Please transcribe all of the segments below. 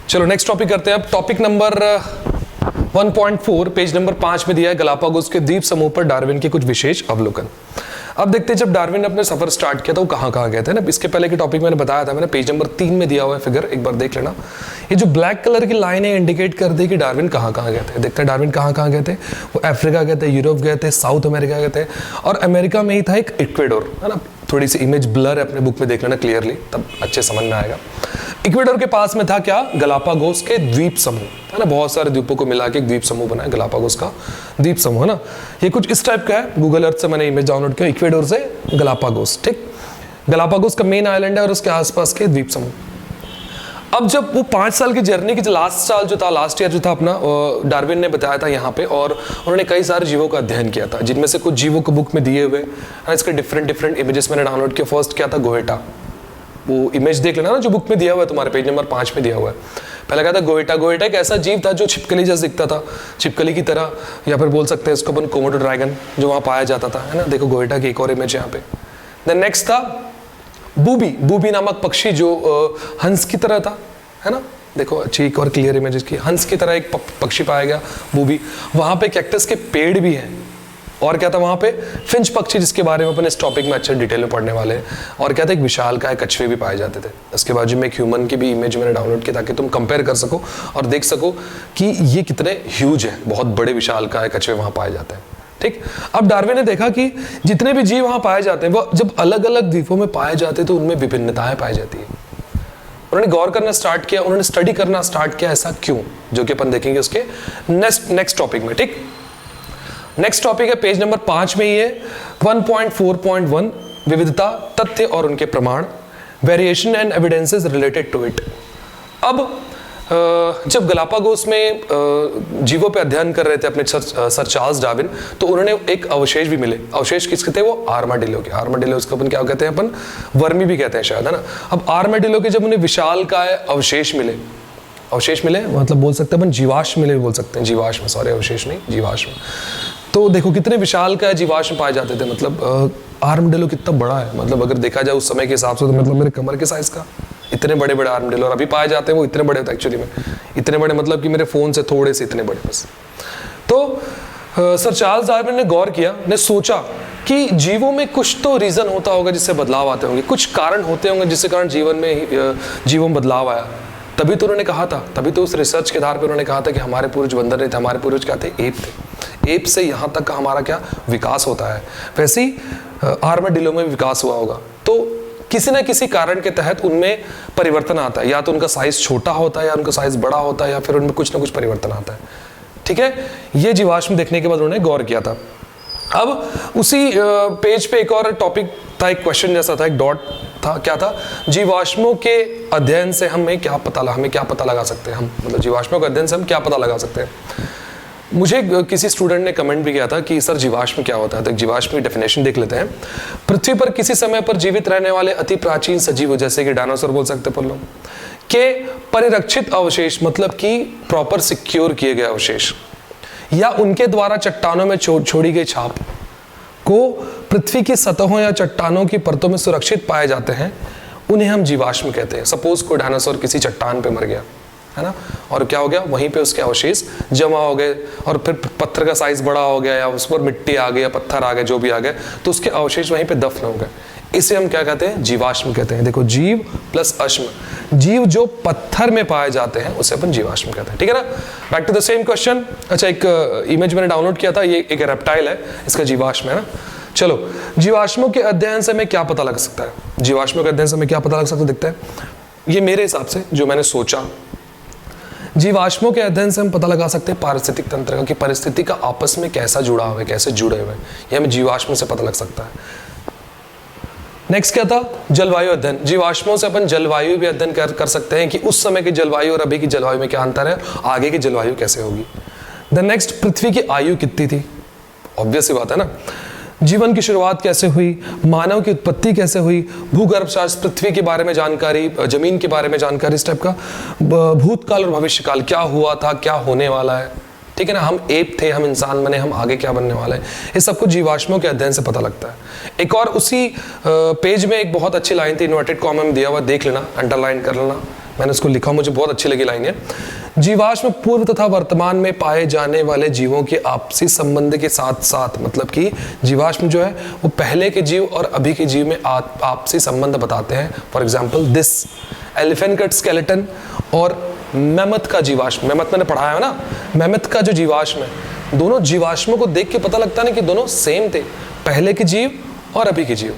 चलो next topic करते हैं अब। टॉपिक नंबर 1.4 पेज नंबर 5 में दिया है गलापागोस के द्वीप समूह पर डार्विन के कुछ विशेष अवलोकन। अब देखते हैं जब डार्विन ने अपने सफर स्टार्ट किया था वो कहाँ कहाँ गए थे ना। इसके पहले के टॉपिक मैंने बताया था, मैंने पेज नंबर 3 में दिया हुआ है फिगर, एक बार देख लेना। ये जो ब्लैक कलर की लाइन है इंडिकेट कर दी कि डार्विन कहाँ कहाँ गए थे। देखते हैं डार्विन कहाँ कहाँ गए थे। वो अफ्रीका गए थे, यूरोप गए थे, साउथ अमेरिका गए थे और अमेरिका में ही था एक इक्वेडोर, है ना। थोड़ी सी इमेज ब्लर है, अपने बुक में देख लेना क्लियरली, तब अच्छे समझ में आएगा। इक्वेडोर के पास में था क्या, गलापागोस के द्वीप समूह, है ना। बहुत सारे द्वीपों को मिला के एक द्वीप समूह बना है गलापागोस का द्वीप समूह, है ना। ये कुछ इस टाइप का है, गूगल अर्थ से मैंने इमेज डाउनलोड किया, इक्वेडोर से गलापागोस, ठीक। गलापागोस का मेन आइलैंड है और उसके आसपास के द्वीप समूह। अब जब वो 5 साल की जर्नी की लास्ट ईयर जो था अपना, डार्विन ने बताया था यहाँ पे, और उन्होंने कई सारे जीवों का अध्ययन किया था, जिनमें से कुछ जीवों को बुक में दिए हुए, इसके डिफरेंट इमेजेस मैंने डाउनलोड किया। फर्स्ट क्या था, गोएटा, वो इमेज देख लेना ना जो बुक में दिया हुआ है तुम्हारे पेज नंबर 5 में दिया हुआ है। पहला क्या था, गोएटा। गोएटा एक ऐसा जीव था जो छिपकली जैसा दिखता था, छिपकली की तरह, या फिर बोल सकते हैं इसको अपन कोमोडो ड्रैगन, जो वहाँ पाया जाता था, है ना। देखो गोएटा की एक और इमेज यहाँ पे। देन नेक्स्ट था बूबी। बूबी नामक पक्षी जो हंस की तरह था, है ना। देखो अच्छी एक और क्लियर इमेज की, हंस की तरह एक पक्षी पाया गया, बूबी। वहाँ पे कैक्टस के पेड़ भी हैं। और क्या था वहाँ पे, फिंच पक्षी, जिसके बारे में अपन इस टॉपिक में अच्छे डिटेल में पढ़ने वाले हैं। और क्या था, एक विशालकाय कछुए भी पाए जाते थे। इसके बाजू में एक ह्यूमन की भी इमेज मैंने डाउनलोड की, ताकि तुम कंपेयर कर सको और देख सको कि ये कितने ह्यूज है, बहुत बड़े विशालकाय कछुए वहाँ पाए जाते हैं, ठीक। अब डार्विन ने देखा कि जितने भी जीव वहाँ पाए जाते हैं वो जब अलग अलग द्वीपों में पाए जाते हैं तो उनमें विभिन्नताएं पाई जाती है। उन्होंने गौर करना स्टार्ट किया, उन्होंने स्टडी करना स्टार्ट किया, ऐसा क्यों, जो कि अपन देखेंगे उसके नेक्स्ट टॉपिक में, ठीक। नेक्स्ट टॉपिक है पेज नंबर 5 में ही है 1.4.1 विविधता, तथ्य और उनके प्रमाण, variation and evidences related to it. अब जब गलापागोस में जीवों पे अध्ययन कर रहे थे अपने सर चार्ल्स डार्विन, तो उन्होंने एक अवशेष भी मिले। अवशेष किसके थे, वो आर्माडिलो के। आर्माडिलो उसको अपन क्या कहते हैं, अपन वर्मी भी कहते हैं शायद, है ना। अब आर्माडिलो के जब उन्हें विशालकाय अवशेष मिले मतलब बोल सकते हैं अपन जीवाश्म मिले, बोल सकते हैं जीवाश्म, सॉरी अवशेष नहीं, जीवाश्म। तो देखो कितने विशालकाय जीवाश्म पाए जाते थे। मतलब आर्माडिलो कितना बड़ा है, मतलब अगर देखा जाए उस समय के हिसाब से तो मतलब मेरे कमर के साइज का इतने बड़े बड़े आर्माडिलो, और अभी पाए जाते हैं वो इतने बड़े होते एक्चुअली में, इतने बड़े मतलब कि मेरे फोन से थोड़े से इतने बड़े बस। तो सर चार्ल्स डार्विन ने गौर किया, ने सोचा कि जीवों में कुछ तो रीजन होता होगा जिससे बदलाव आते होंगे, कुछ कारण होते होंगे जिसके कारण जीवन में बदलाव आया। तभी तो उन्होंने कहा था, तभी तो उस रिसर्च के आधार पर उन्होंने कहा था कि हमारे पूर्वज बंदर नहीं थे, हमारे पूर्वज क्या थे, एप थे। एप से यहाँ तक का हमारा क्या विकास होता है, वैसे ही आर्माडिलो में विकास हुआ होगा। तो किसी न किसी कारण के तहत उनमें परिवर्तन आता है, या तो उनका साइज छोटा होता है या उनका साइज बड़ा होता है, या फिर उनमें कुछ ना कुछ परिवर्तन आता है, ठीक है। ये जीवाश्म देखने के बाद उन्होंने गौर किया था। अब उसी पेज पे एक और टॉपिक था, एक क्वेश्चन जैसा था, एक डॉट था, क्या था, जीवाश्मों के अध्ययन से हमें क्या पता लगा सकते हैं, हम मतलब जीवाश्मों के अध्ययन से हम क्या पता लगा सकते हैं। मुझे किसी स्टूडेंट ने कमेंट भी किया था कि सर जीवाश्म क्या होता है, तो जीवाश्म की डेफिनेशन देख लेते हैं। पृथ्वी पर किसी समय पर जीवित रहने वाले अति प्राचीन सजीव, जैसे कि डायनासोर बोल सकते हैं लोग, के परिरक्षित अवशेष, मतलब कि प्रॉपर सिक्योर किए गए अवशेष, या उनके द्वारा चट्टानों में छोड़ी गई छाप को पृथ्वी की सतहों या चट्टानों की परतों में सुरक्षित पाए जाते हैं, उन्हें हम जीवाश्म कहते हैं। सपोज कोई डायनासोर किसी चट्टान पे मर गया, है ना, और क्या हो गया, वहीं पे उसके अवशेष जमा हो गए, और फिर पत्थर का साइज बड़ा हो गया, या उस पर मिट्टी आ गई या पत्थर आ गए, जो भी आ गए, तो उसके अवशेष वहीं पे दफन हो गए। इसे हम क्या कहते हैं, जीवाश्म कहते हैं। देखो जीव प्लस अश्म, जीव जो पत्थर में पाए जाते हैं उसे अपन जीवाश्म कहते हैं, ठीक है ना। Back to the same question. अच्छा, एक इमेज मैंने डाउनलोड किया था, ये एक रेप्टाइल है, इसका जीवाश्म है ना। चलो, जीवाश्मों के अध्ययन से हमें क्या पता लग सकता है, जीवाश्मों के अध्ययन से हमें क्या पता लग सकता है, देखते हैं। ये मेरे हिसाब से जो मैंने सोचा, जीवाश्मों के अध्ययन से हम पता लगा सकते हैं पारिस्थितिक तंत्र का, कि परिस्थिति का आपस में कैसा जुड़ा हुआ है, कैसे जुड़े हुए हैं, ये हमें जीवाश्म से पता लग सकता है। नेक्स्ट क्या था, जलवायु अध्ययन। जीवाश्मों से अपन जलवायु भी अध्ययन कर सकते हैं कि उस समय की जलवायु और अभी की जलवायु में क्या अंतर है, आगे की जलवायु कैसे होगी। द नेक्स्ट, पृथ्वी की आयु कितनी थी, ऑब्वियस सी बात है ना। जीवन की शुरुआत कैसे हुई, मानव की उत्पत्ति कैसे हुई, भूगर्भ शास्त्र, पृथ्वी के बारे में जानकारी, जमीन के बारे में जानकारी, इस टाइप का, भूतकाल और भविष्यकाल, क्या हुआ था, क्या होने वाला है, ठीक है ना। हम एप थे, हम इंसान बने, हम आगे क्या बनने वाले हैं, इस सबको जीवाश्मों के अध्ययन से पता लगता है। एक और उसी पेज में एक बहुत अच्छी लाइन थी, इन्वर्टेड कॉमा में दिया हुआ, देख लेना, अंडरलाइन कर लेना, मैंने उसको लिखा, मुझे बहुत अच्छी लगी लाइन है। जीवाश्म पूर्व तथा वर्तमान में पाए जाने वाले जीवों के आपसी संबंध के साथ साथ, मतलब कि जीवाश्म जो है वो पहले के जीव और अभी के जीव में आपसी संबंध बताते हैं। फॉर एग्जाम्पल दिस एलिफेंट का स्केलेटन और मैमथ का जीवाश्म, मैमथ मैंने पढ़ाया है ना, मैमथ का जो जीवाश्म है, दोनों जीवाश्मों को देख के पता लगता है ना कि दोनों सेम थे, पहले के जीव और अभी के जीव,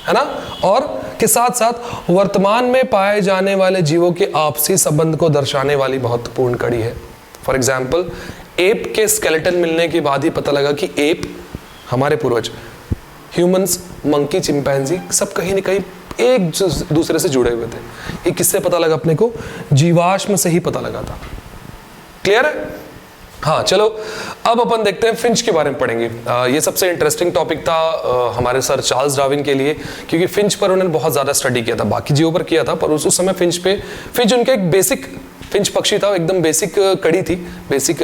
है ना। और के साथ साथ वर्तमान में पाए जाने वाले जीवों के आपसी संबंध को दर्शाने वाली महत्वपूर्ण कड़ी है। फॉर एग्जाम्पल एप के स्केलेटन मिलने के बाद ही पता लगा कि एप हमारे पूर्वज, ह्यूमंस, मंकी, चिंपैंजी सब कहीं ना कहीं एक दूसरे से जुड़े हुए थे। ये किससे पता लगा अपने को? जीवाश्म से ही पता लगा था। क्लियर है? हाँ, चलो अब अपन देखते हैं फिंच के बारे में पढ़ेंगे। ये सबसे इंटरेस्टिंग टॉपिक था हमारे सर चार्ल्स डार्विन के लिए, क्योंकि फिंच पर उन्होंने बहुत ज़्यादा स्टडी किया था, बाकी जीवों पर किया था, पर उस समय फिंच उनका एक बेसिक, फिंच पक्षी था, एकदम बेसिक कड़ी थी, बेसिक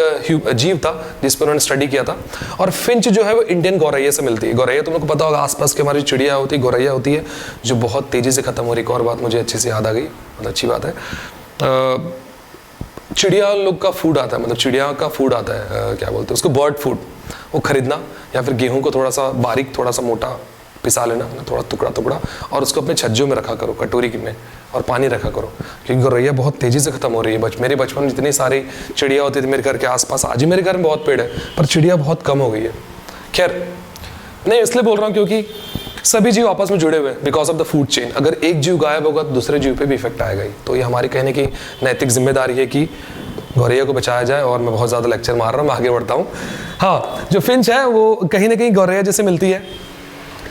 जीव था जिस पर उन्होंने स्टडी किया था। और फिंच जो है वो इंडियन गौरैया से मिलती है। गौरैया तुम लोग को पता होगा, आसपास के हमारी चिड़िया होती है, गौरैया होती है जो बहुत तेज़ी से खत्म हो रही है। एक और बात मुझे अच्छे से याद आ गई, बहुत अच्छी बात है, चिड़िया लोग का फूड आता है, मतलब चिड़िया का फूड आता है, क्या बोलते हैं उसको, बर्ड फूड, वो खरीदना, या फिर गेहूं को थोड़ा सा बारीक, थोड़ा सा मोटा पिसा लेना, थोड़ा टुकड़ा टुकड़ा, और उसको अपने छज्जों में रखा करो, कटोरी में, और पानी रखा करो, क्योंकि गौरैया बहुत तेज़ी से खत्म हो रही है। मेरे बचपन में जितनी सारी चिड़िया होती थी मेरे घर के आसपास, आज ही मेरे घर में बहुत पेड़ है, पर चिड़िया बहुत कम हो गई है। खैर, नहीं इसलिए बोल रहा हूँ क्योंकि सभी जीव आपस में जुड़े हुए हैं because of the food chain. अगर एक जीव गायब होगा तो दूसरे जीव पे भी इफेक्ट आएगा ही। तो ये हमारी कहने की नैतिक जिम्मेदारी है कि गौरैया को बचाया जाए। और मैं बहुत ज़्यादा लेक्चर मार रहा हूँ, मैं आगे बढ़ता हूँ। हाँ, जो फिंच है वो कहीं ना कहीं गौरैया जैसे मिलती है।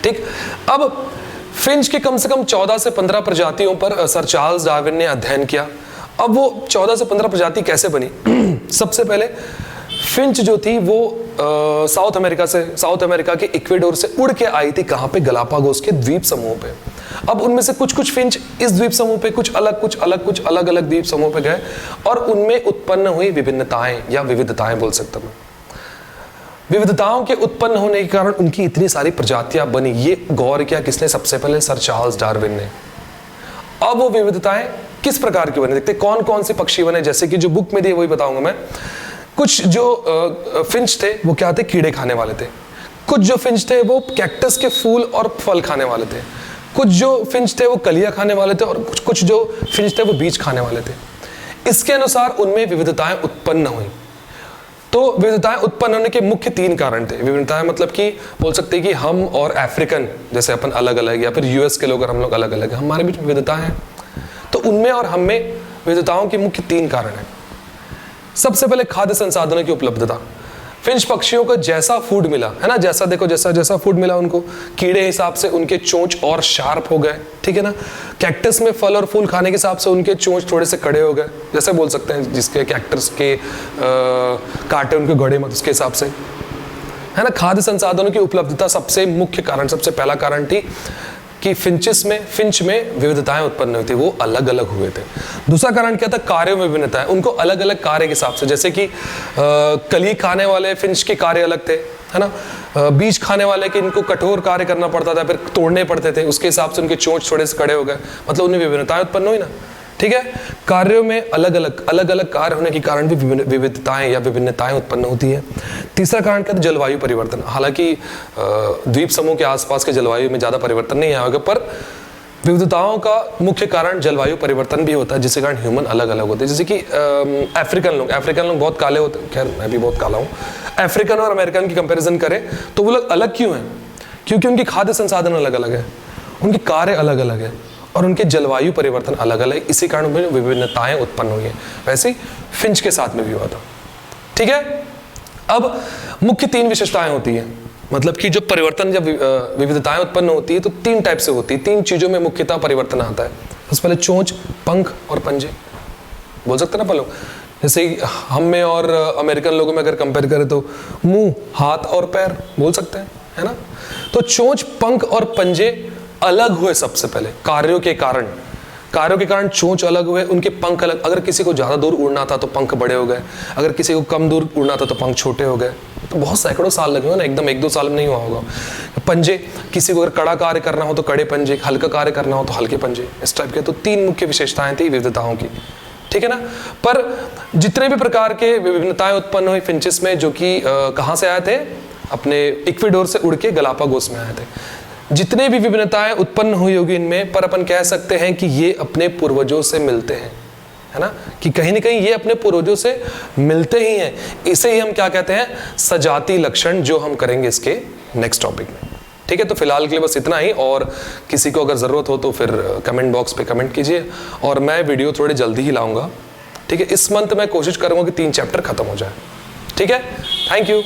ठीक, अब फिंच के कम से कम 14 से 15 प्रजातियों पर सर चार्ल्स डार्विन ने अध्ययन किया। अब वो 14 से 15 प्रजाति कैसे बनी? सबसे पहले फिंच जो थी वो साउथ अमेरिका के इक्वेडोर से उड़ के आई थी। कहाँ पे? गलापागोस के द्वीप समूह पे। अब उनमें से कुछ फिंच इस द्वीप समूह पे, कुछ अलग अलग द्वीप समूह पे गए और उनमें उत्पन्न हुई विभिन्नताएं या विविधताएं बोल सकता हूं। विविधताओं के उत्पन्न होने के कारण उनकी इतनी सारी प्रजातियां बनी। ये गौर किया किसने? सबसे पहले सर चार्ल्स डार्विन ने। अब वो विविधताएं किस प्रकार की बनी, देखते कौन कौन से पक्षी बने। जैसे कि जो बुक में दिए वही बताऊंगा मैं। कुछ जो फिंच थे वो क्या थे? कीड़े खाने वाले थे। कुछ जो फिंच थे वो कैक्टस के फूल और फल खाने वाले थे। कुछ जो फिंच थे वो कलियां खाने वाले थे, और कुछ जो फिंच थे वो बीज खाने वाले थे। इसके अनुसार उनमें विविधताएं उत्पन्न हुई। तो विविधताएं उत्पन्न होने के मुख्य 3 कारण थे। विविधताएं मतलब कि बोल सकते हैं कि हम और अफ्रीकन जैसे अपन अलग अलग, या फिर यूएस के लोग और हम लोग अलग अलग हैं, हमारे बीच में विविधताएं हैं। तो उनमें और हम में विविधताओं के मुख्य 3 कारण हैं। सबसे पहले खाद्य संसाधनों की उपलब्धता। फिंच पक्षियों को जैसा फूड मिला है ना, जैसा देखो जैसा फूड मिला उनको, कीड़े हिसाब से उनके चोंच और शार्प हो गए, ठीक है ना। कैक्टस में फल और फूल खाने के हिसाब से उनके चोंच थोड़े से कड़े हो गए, जैसे बोल सकते हैं जिसके कैक्टस के कांटे उनके गड़े मत, उसके हिसाब से, है ना। खाद्य संसाधनों की उपलब्धता सबसे मुख्य कारण, सबसे पहला कारण थी कि फिंच में विविधताएं उत्पन्न हुई थी, वो अलग अलग हुए थे। दूसरा कारण क्या था? कार्यों में विभिन्नताएं। उनको अलग अलग कार्य के हिसाब से, जैसे कि कली खाने वाले फिंच के कार्य अलग थे, है ना। बीज खाने वाले के इनको कठोर कार्य करना पड़ता था, फिर तोड़ने पड़ते थे, उसके हिसाब से उनके चोंच थोड़े से कड़े हो गए, मतलब उनमें विभिन्नताएं उत्पन्न हुई ना, ठीक है। कार्यों में अलग अलग कार्य होने के कारण भी विविधताएं या विभिन्नताएं उत्पन्न होती है। तीसरा कारण क्या था? जलवायु परिवर्तन। हालांकि द्वीप समूह के आसपास के जलवायु में ज्यादा परिवर्तन नहीं आएगा, पर विविधताओं का मुख्य कारण जलवायु परिवर्तन भी होता है, जिसके कारण ह्यूमन अलग अलग होते हैं। जैसे कि अफ्रीकन लोग बहुत काले होते हैं, खैर मैं भी बहुत काला हूँ। अफ्रीकन और अमेरिकन की कंपेरिजन करें तो वो लोग अलग क्यों हैं? क्योंकि उनकी खाद्य संसाधन अलग अलग है, उनके कार्य अलग अलग है, और उनके जलवायु परिवर्तन अलग अलग, इसी कारण उनमें विभिन्नताएं उत्पन्न हुई हैं। वैसे ही फिंच के साथ में भी हुआ था, ठीक है। अब मुख्य 3 विशेषताएं होती हैं, मतलब कि जो परिवर्तन जब विविधताएं उत्पन्न होती है तो 3 टाइप से होती है। 3 चीजों में मुख्यतः परिवर्तन आता है। सबसे पहले चोंच, पंख और पंजे, बोल सकते ना पहले। जैसे हम में और अमेरिकन लोगों में अगर कंपेयर करें तो मुंह, हाथ और पैर बोल सकते हैं, है ना। तो चोंच, पंख और पंजे अलग हुए सबसे पहले कार्यों के कारण चोंच अलग हुए, उनके पंख अलग। अगर किसी को ज्यादा दूर उड़ना था तो पंख बड़े हो गए, अगर किसी को कम दूर उड़ना था तो पंख छोटे हो गए, तो बहुत सैकड़ों साल लगे हो ना, एकदम 1-2 साल में नहीं हुआ होगा। पंजे, किसी को अगर कड़ा कार्य करना हो तो कड़े पंजे, हल्का कार्य करना हो तो हल्के पंजे, इस टाइप के। तो 3 मुख्य विशेषताएं थी विविधताओं की, ठीक है ना। पर जितने भी प्रकार के विभिन्नताएं उत्पन्न हुई फिंचेस में, जो कि कहां से आए थे, अपने इक्वेडोर से उड़ के गलापागोस में आए थे, जितने भी विभिन्नताएं उत्पन्न हुई होगी इनमें, पर अपन कह सकते हैं कि ये अपने पूर्वजों से मिलते हैं, है ना, कि कहीं ना कहीं ये अपने पूर्वजों से मिलते ही हैं। इसे ही हम क्या कहते हैं, सजातीय लक्षण, जो हम करेंगे इसके नेक्स्ट टॉपिक में। ठीक है, तो फिलहाल के लिए बस इतना ही, और किसी को अगर ज़रूरत हो तो फिर कमेंट बॉक्स पे कमेंट कीजिए, और मैं वीडियो थोड़े जल्दी ही लाऊंगा। ठीक है, इस मंथ मैं कोशिश करूंगा कि 3 चैप्टर खत्म हो जाए। ठीक है, थैंक यू।